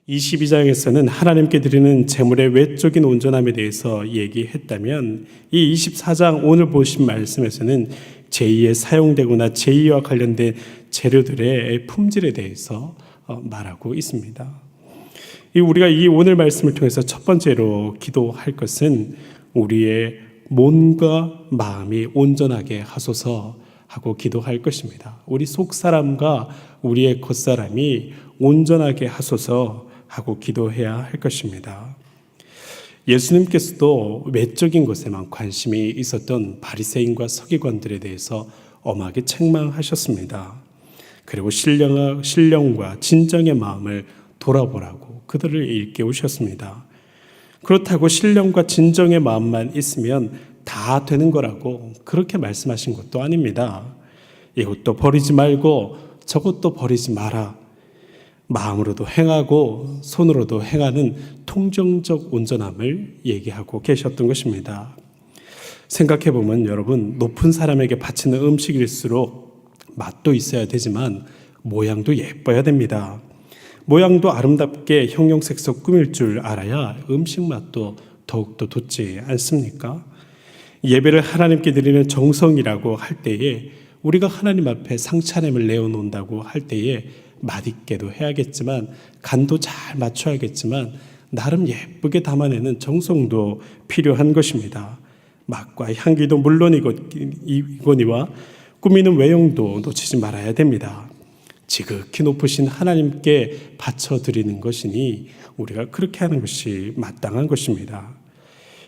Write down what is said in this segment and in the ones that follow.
22장에서는 하나님께 드리는 제물의 외적인 온전함에 대해서 얘기했다면 이 24장 오늘 보신 말씀에서는 제2에 사용되거나 제2와 관련된 재료들의 품질에 대해서 말하고 있습니다. 우리가 이 오늘 말씀을 통해서 첫 번째로 기도할 것은 우리의 몸과 마음이 온전하게 하소서 하고 기도할 것입니다. 우리 속사람과 우리의 겉사람이 온전하게 하소서 하고 기도해야 할 것입니다. 예수님께서도 외적인 것에만 관심이 있었던 바리새인과 서기관들에 대해서 엄하게 책망하셨습니다. 그리고 신령과 진정의 마음을 돌아보라고 그들을 일깨우셨습니다. 그렇다고 신령과 진정의 마음만 있으면 다 되는 거라고 그렇게 말씀하신 것도 아닙니다. 이것도 버리지 말고 저것도 버리지 마라. 마음으로도 행하고 손으로도 행하는 통정적 온전함을 얘기하고 계셨던 것입니다. 생각해보면 여러분, 높은 사람에게 바치는 음식일수록 맛도 있어야 되지만 모양도 예뻐야 됩니다. 모양도 아름답게 형형색색 꾸밀 줄 알아야 음식 맛도 더욱더 돋지 않습니까? 예배를 하나님께 드리는 정성이라고 할 때에 우리가 하나님 앞에 상차림을 내어놓는다고 할 때에 맛있게도 해야겠지만 간도 잘 맞춰야겠지만 나름 예쁘게 담아내는 정성도 필요한 것입니다. 맛과 향기도 물론이거니와 꾸미는 외형도 놓치지 말아야 됩니다. 지극히 높으신 하나님께 바쳐드리는 것이니 우리가 그렇게 하는 것이 마땅한 것입니다.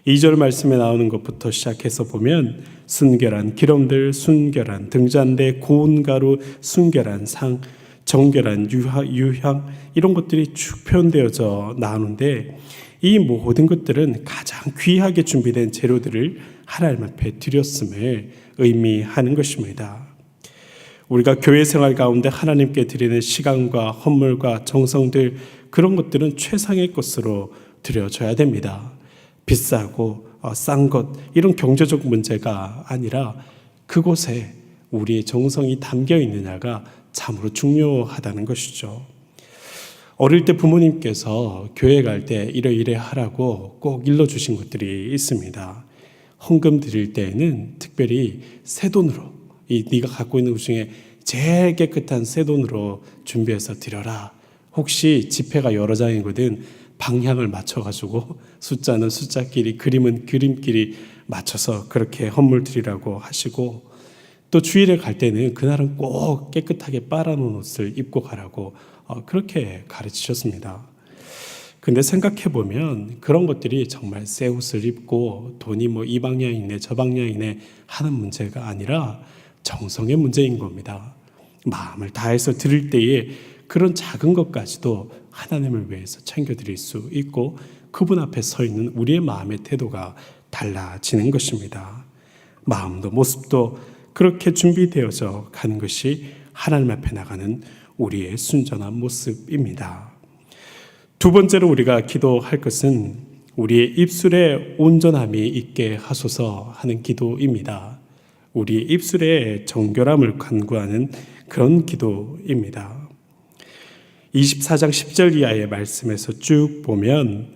2절 말씀에 나오는 것부터 시작해서 보면 순결한 기름들, 순결한 등잔대, 고운 가루, 순결한 상, 정결한 유향 이런 것들이 쭉 표현되어져 나오는데 이 모든 것들은 가장 귀하게 준비된 재료들을 하나님 앞에 드렸음을 의미하는 것입니다. 우리가 교회 생활 가운데 하나님께 드리는 시간과 헌물과 정성들 그런 것들은 최상의 것으로 드려져야 됩니다. 비싸고 싼 것 이런 경제적 문제가 아니라 그곳에 우리의 정성이 담겨 있느냐가 참으로 중요하다는 것이죠. 어릴 때 부모님께서 교회 갈 때 이래 하라고 꼭 일러주신 것들이 있습니다. 헌금 드릴 때에는 특별히 새 돈으로 네가 갖고 있는 것 중에 제일 깨끗한 새 돈으로 준비해서 드려라. 혹시 지폐가 여러 장이거든 방향을 맞춰가지고 숫자는 숫자끼리 그림은 그림끼리 맞춰서 그렇게 헌물 드리라고 하시고 또 주일에 갈 때는 그날은 꼭 깨끗하게 빨아놓은 옷을 입고 가라고 그렇게 가르치셨습니다. 근데 생각해보면 그런 것들이 정말 새 옷을 입고 돈이 이 방향이네 저 방향이네 하는 문제가 아니라 정성의 문제인 겁니다. 마음을 다해서 드릴 때에 그런 작은 것까지도 하나님을 위해서 챙겨드릴 수 있고 그분 앞에 서 있는 우리의 마음의 태도가 달라지는 것입니다. 마음도 모습도 그렇게 준비되어져 가는 것이 하나님 앞에 나가는 우리의 순전한 모습입니다. 두 번째로 우리가 기도할 것은 우리의 입술에 온전함이 있게 하소서 하는 기도입니다. 우리의 입술에 정결함을 간구하는 그런 기도입니다. 24장 10절 이하의 말씀에서 쭉 보면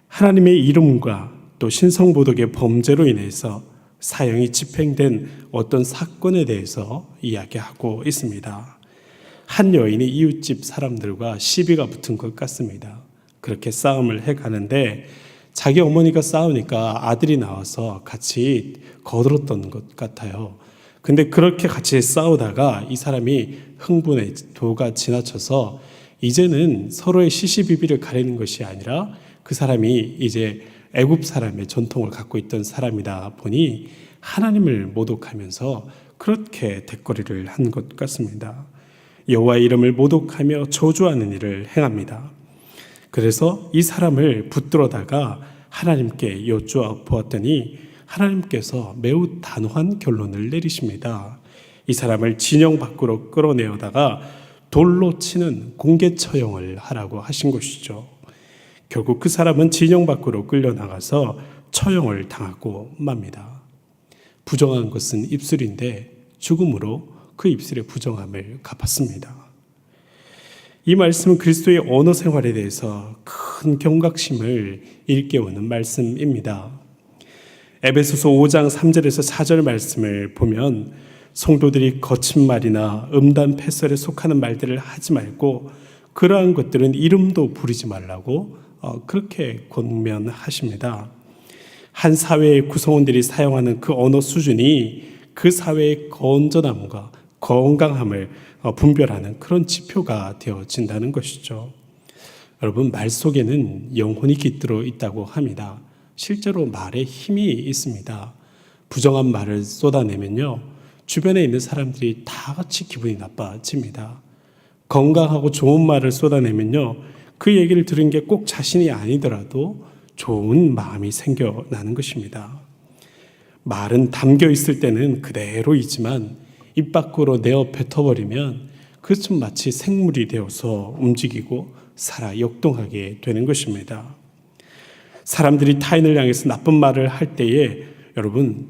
하나님의 이름과 또 신성모독의 범죄로 인해서 사형이 집행된 어떤 사건에 대해서 이야기하고 있습니다. 한 여인이 이웃집 사람들과 시비가 붙은 것 같습니다. 그렇게 싸움을 해가는데 자기 어머니가 싸우니까 아들이 나와서 같이 거들었던 것 같아요. 근데 그렇게 같이 싸우다가 이 사람이 흥분에 도가 지나쳐서 이제는 서로의 시시비비를 가리는 것이 아니라 그 사람이 이제 애굽 사람의 전통을 갖고 있던 사람이다 보니 하나님을 모독하면서 그렇게 대거리를 한 것 같습니다. 여호와의 이름을 모독하며 저주하는 일을 행합니다. 그래서 이 사람을 붙들어다가 하나님께 여쭈어 보았더니 하나님께서 매우 단호한 결론을 내리십니다. 이 사람을 진영 밖으로 끌어내어다가 돌로 치는 공개 처형을 하라고 하신 것이죠. 결국 그 사람은 진영 밖으로 끌려나가서 처형을 당하고 맙니다. 부정한 것은 입술인데 죽음으로 그 입술의 부정함을 갚았습니다. 이 말씀은 그리스도의 언어 생활에 대해서 큰 경각심을 일깨우는 말씀입니다. 에베소서 5장 3절에서 4절 말씀을 보면 성도들이 거친 말이나 음담 패설에 속하는 말들을 하지 말고 그러한 것들은 이름도 부르지 말라고 그렇게 권면하십니다. 한 사회의 구성원들이 사용하는 그 언어 수준이 그 사회의 건전함과 건강함을 분별하는 그런 지표가 되어진다는 것이죠. 여러분, 말 속에는 영혼이 깃들어 있다고 합니다. 실제로 말에 힘이 있습니다. 부정한 말을 쏟아내면요, 주변에 있는 사람들이 다 같이 기분이 나빠집니다. 건강하고 좋은 말을 쏟아내면요, 그 얘기를 들은 게 꼭 자신이 아니더라도 좋은 마음이 생겨나는 것입니다. 말은 담겨 있을 때는 그대로이지만 입 밖으로 내어 뱉어버리면 그것은 마치 생물이 되어서 움직이고 살아 역동하게 되는 것입니다. 사람들이 타인을 향해서 나쁜 말을 할 때에 여러분,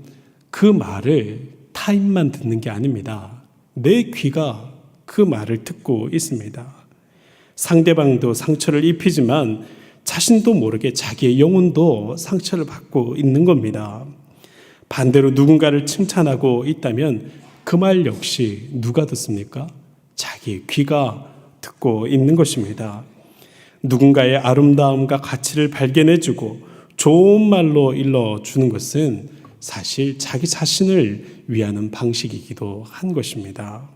그 말을 타인만 듣는 게 아닙니다. 내 귀가 그 말을 듣고 있습니다. 상대방도 상처를 입히지만 자신도 모르게 자기의 영혼도 상처를 받고 있는 겁니다. 반대로 누군가를 칭찬하고 있다면 그 말 역시 누가 듣습니까? 자기의 귀가 듣고 있는 것입니다. 누군가의 아름다움과 가치를 발견해주고 좋은 말로 일러주는 것은 사실 자기 자신을 위하는 방식이기도 한 것입니다.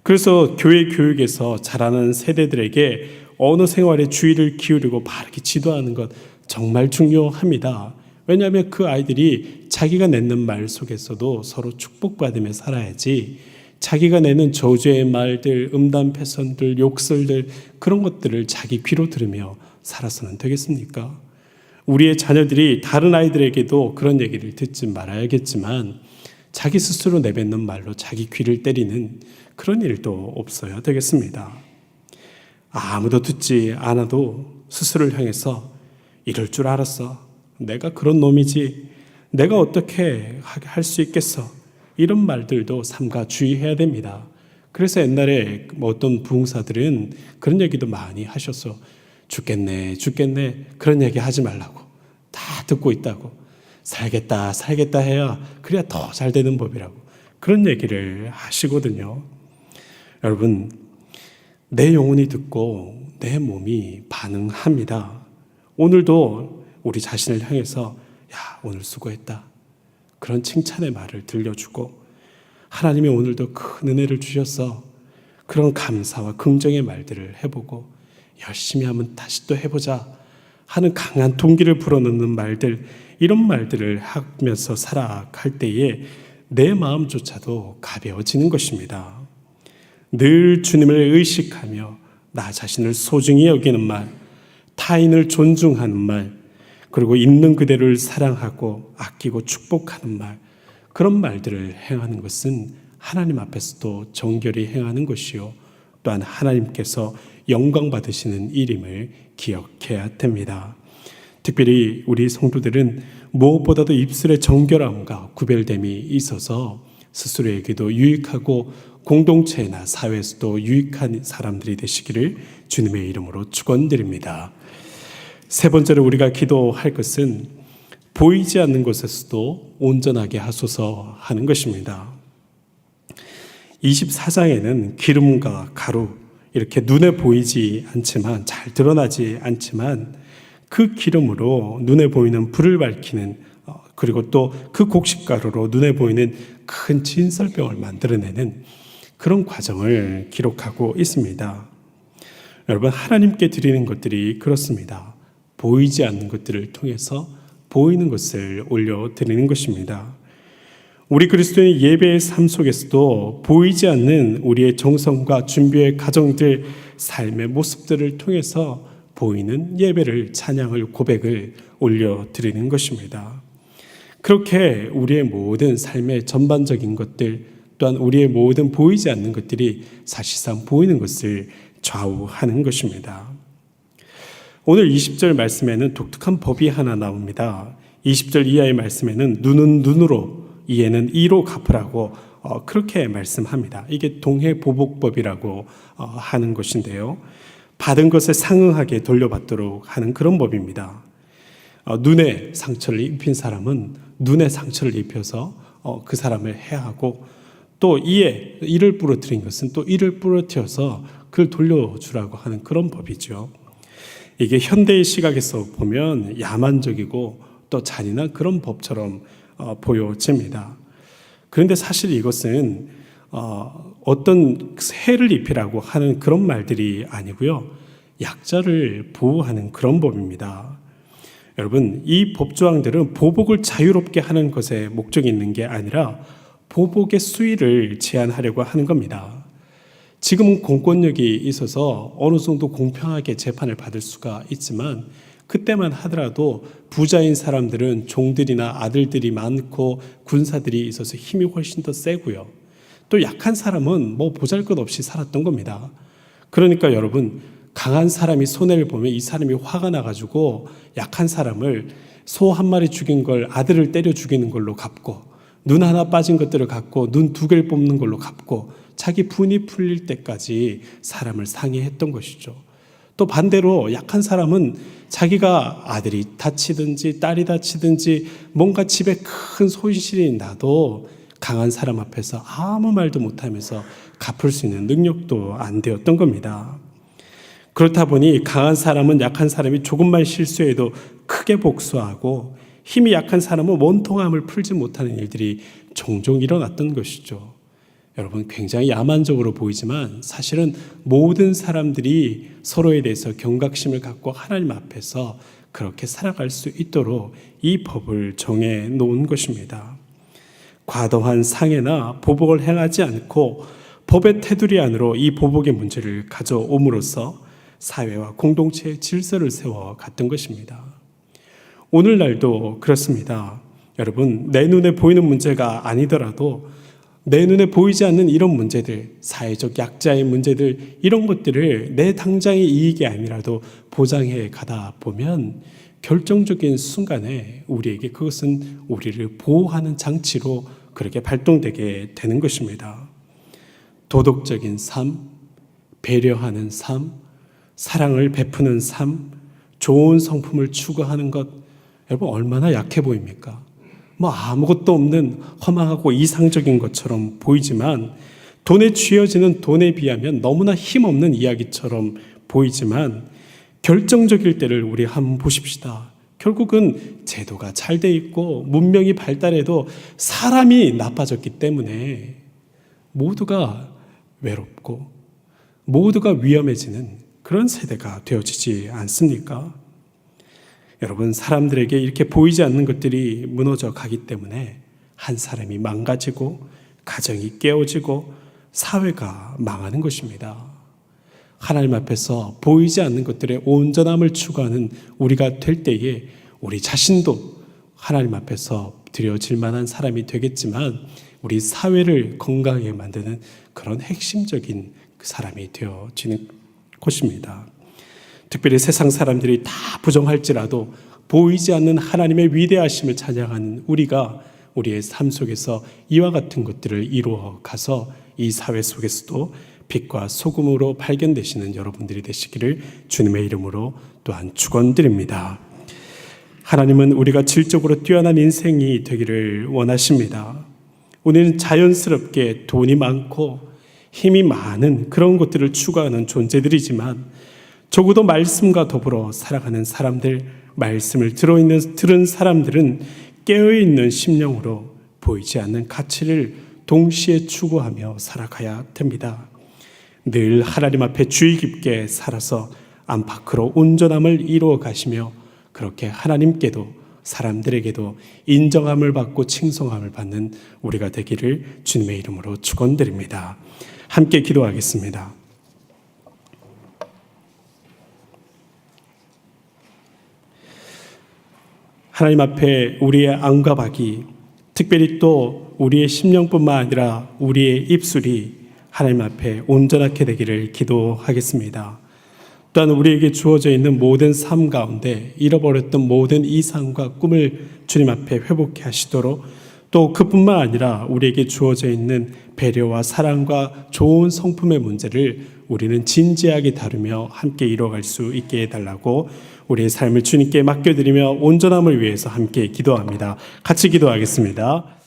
그래서 교회 교육에서 자라는 세대들에게 언어 생활에 주의를 기울이고 바르게 지도하는 것 정말 중요합니다. 왜냐하면 그 아이들이 자기가 내는 말 속에서도 서로 축복받으며 살아야지 자기가 내는 저주의 말들, 음담패선들, 욕설들 그런 것들을 자기 귀로 들으며 살아서는 되겠습니까? 우리의 자녀들이 다른 아이들에게도 그런 얘기를 듣지 말아야겠지만 자기 스스로 내뱉는 말로 자기 귀를 때리는 그런 일도 없어야 되겠습니다. 아무도 듣지 않아도 스스로를 향해서 이럴 줄 알았어. 내가 그런 놈이지. 내가 어떻게 할 수 있겠어. 이런 말들도 삼가 주의해야 됩니다. 그래서 옛날에 어떤 부흥사들은 그런 얘기도 많이 하셨어. 죽겠네, 죽겠네. 그런 얘기 하지 말라고. 다 듣고 있다고. 살겠다, 살겠다 해야 그래야 더 잘 되는 법이라고. 그런 얘기를 하시거든요. 여러분, 내 영혼이 듣고 내 몸이 반응합니다. 오늘도 우리 자신을 향해서 야, 오늘 수고했다. 그런 칭찬의 말을 들려주고 하나님이 오늘도 큰 은혜를 주셔서 그런 감사와 긍정의 말들을 해보고 열심히 하면 다시 또 해보자 하는 강한 동기를 불어넣는 말들, 이런 말들을 하면서 살아갈 때에 내 마음조차도 가벼워지는 것입니다. 늘 주님을 의식하며 나 자신을 소중히 여기는 말, 타인을 존중하는 말, 그리고 있는 그대로를 사랑하고 아끼고 축복하는 말, 그런 말들을 행하는 것은 하나님 앞에서도 정결히 행하는 것이요 또한 하나님께서 영광 받으시는 일임을 기억해야 됩니다. 특별히 우리 성도들은 무엇보다도 입술의 정결함과 구별됨이 있어서 스스로에게도 유익하고 공동체나 사회에서도 유익한 사람들이 되시기를 주님의 이름으로 축원드립니다. 세 번째로 우리가 기도할 것은 보이지 않는 곳에서도 온전하게 하소서 하는 것입니다. 24장에는 기름과 가루, 이렇게 눈에 보이지 않지만 잘 드러나지 않지만 그 기름으로 눈에 보이는 불을 밝히는 그리고 또 그 곡식가루로 눈에 보이는 큰 진설병을 만들어내는 그런 과정을 기록하고 있습니다. 여러분, 하나님께 드리는 것들이 그렇습니다. 보이지 않는 것들을 통해서 보이는 것을 올려드리는 것입니다. 우리 그리스도인의 예배의 삶 속에서도 보이지 않는 우리의 정성과 준비의 과정들, 삶의 모습들을 통해서 보이는 예배를, 찬양을, 고백을 올려드리는 것입니다. 그렇게 우리의 모든 삶의 전반적인 것들, 또한 우리의 모든 보이지 않는 것들이 사실상 보이는 것을 좌우하는 것입니다. 오늘 20절 말씀에는 독특한 법이 하나 나옵니다. 20절 이하의 말씀에는 눈은 눈으로, 이에는 이로 갚으라고 그렇게 말씀합니다. 이게 동해보복법이라고 하는 것인데요. 받은 것에 상응하게 돌려받도록 하는 그런 법입니다. 눈에 상처를 입힌 사람은 눈에 상처를 입혀서 그 사람을 해하고, 또 이를 부러뜨린 것은 또 이를 부러뜨려서 그를 돌려주라고 하는 그런 법이죠. 이게 현대의 시각에서 보면 야만적이고 또 잔인한 그런 법처럼 보여집니다. 그런데 사실 이것은 어떤 해를 입히라고 하는 그런 말들이 아니고요, 약자를 보호하는 그런 법입니다. 여러분, 이 법조항들은 보복을 자유롭게 하는 것에 목적이 있는 게 아니라 보복의 수위를 제한하려고 하는 겁니다. 지금은 공권력이 있어서 어느 정도 공평하게 재판을 받을 수가 있지만, 그때만 하더라도 부자인 사람들은 종들이나 아들들이 많고 군사들이 있어서 힘이 훨씬 더 세고요, 또 약한 사람은 보잘것없이 살았던 겁니다. 그러니까 여러분, 강한 사람이 손해를 보면 이 사람이 화가 나가지고 약한 사람을 소 한 마리 죽인 걸 아들을 때려 죽이는 걸로 갚고, 눈 하나 빠진 것들을 갖고 눈 2개를 뽑는 걸로 갚고, 자기 분이 풀릴 때까지 사람을 상해했던 것이죠. 또 반대로 약한 사람은 자기가 아들이 다치든지 딸이 다치든지 뭔가 집에 큰 손실이 나도 강한 사람 앞에서 아무 말도 못하면서 갚을 수 있는 능력도 안 되었던 겁니다. 그렇다 보니 강한 사람은 약한 사람이 조금만 실수해도 크게 복수하고, 힘이 약한 사람은 원통함을 풀지 못하는 일들이 종종 일어났던 것이죠. 여러분, 굉장히 야만적으로 보이지만 사실은 모든 사람들이 서로에 대해서 경각심을 갖고 하나님 앞에서 그렇게 살아갈 수 있도록 이 법을 정해 놓은 것입니다. 과도한 상해나 보복을 행하지 않고 법의 테두리 안으로 이 보복의 문제를 가져옴으로써 사회와 공동체의 질서를 세워갔던 것입니다. 오늘날도 그렇습니다. 여러분, 내 눈에 보이는 문제가 아니더라도 내 눈에 보이지 않는 이런 문제들, 사회적 약자의 문제들, 이런 것들을 내 당장의 이익이 아니라도 보장해 가다 보면 결정적인 순간에 우리에게 그것은 우리를 보호하는 장치로 그렇게 발동되게 되는 것입니다. 도덕적인 삶, 배려하는 삶, 사랑을 베푸는 삶, 좋은 성품을 추구하는 것, 여러분 얼마나 약해 보입니까? 아무것도 없는 허망하고 이상적인 것처럼 보이지만, 돈에 쥐어지는 돈에 비하면 너무나 힘없는 이야기처럼 보이지만, 결정적일 때를 우리 한번 보십시다. 결국은 제도가 잘 돼 있고 문명이 발달해도 사람이 나빠졌기 때문에 모두가 외롭고 모두가 위험해지는 그런 세대가 되어지지 않습니까? 여러분, 사람들에게 이렇게 보이지 않는 것들이 무너져 가기 때문에 한 사람이 망가지고 가정이 깨어지고 사회가 망하는 것입니다. 하나님 앞에서 보이지 않는 것들의 온전함을 추구하는 우리가 될 때에 우리 자신도 하나님 앞에서 드려질 만한 사람이 되겠지만, 우리 사회를 건강하게 만드는 그런 핵심적인 사람이 되어지는 것입니다. 특별히 세상 사람들이 다 부정할지라도 보이지 않는 하나님의 위대하심을 찬양하는 우리가 우리의 삶 속에서 이와 같은 것들을 이루어 가서 이 사회 속에서도 빛과 소금으로 발견되시는 여러분들이 되시기를 주님의 이름으로 또한 축원드립니다. 하나님은 우리가 질적으로 뛰어난 인생이 되기를 원하십니다. 우리는 자연스럽게 돈이 많고 힘이 많은 그런 것들을 추구하는 존재들이지만, 적어도 말씀과 더불어 살아가는 사람들, 말씀을 들은 사람들은 깨어있는 심령으로 보이지 않는 가치를 동시에 추구하며 살아가야 됩니다. 늘 하나님 앞에 주의 깊게 살아서 안팎으로 온전함을 이루어 가시며, 그렇게 하나님께도 사람들에게도 인정함을 받고 칭송함을 받는 우리가 되기를 주님의 이름으로 축원드립니다. 함께 기도하겠습니다. 하나님 앞에 우리의 안과 박이, 특별히 또 우리의 심령뿐만 아니라 우리의 입술이 하나님 앞에 온전하게 되기를 기도하겠습니다. 또한 우리에게 주어져 있는 모든 삶 가운데 잃어버렸던 모든 이상과 꿈을 주님 앞에 회복해 하시도록, 또 그뿐만 아니라 우리에게 주어져 있는 배려와 사랑과 좋은 성품의 문제를 우리는 진지하게 다루며 함께 이뤄갈 수 있게 해달라고 우리의 삶을 주님께 맡겨드리며 온전함을 위해서 함께 기도합니다. 같이 기도하겠습니다.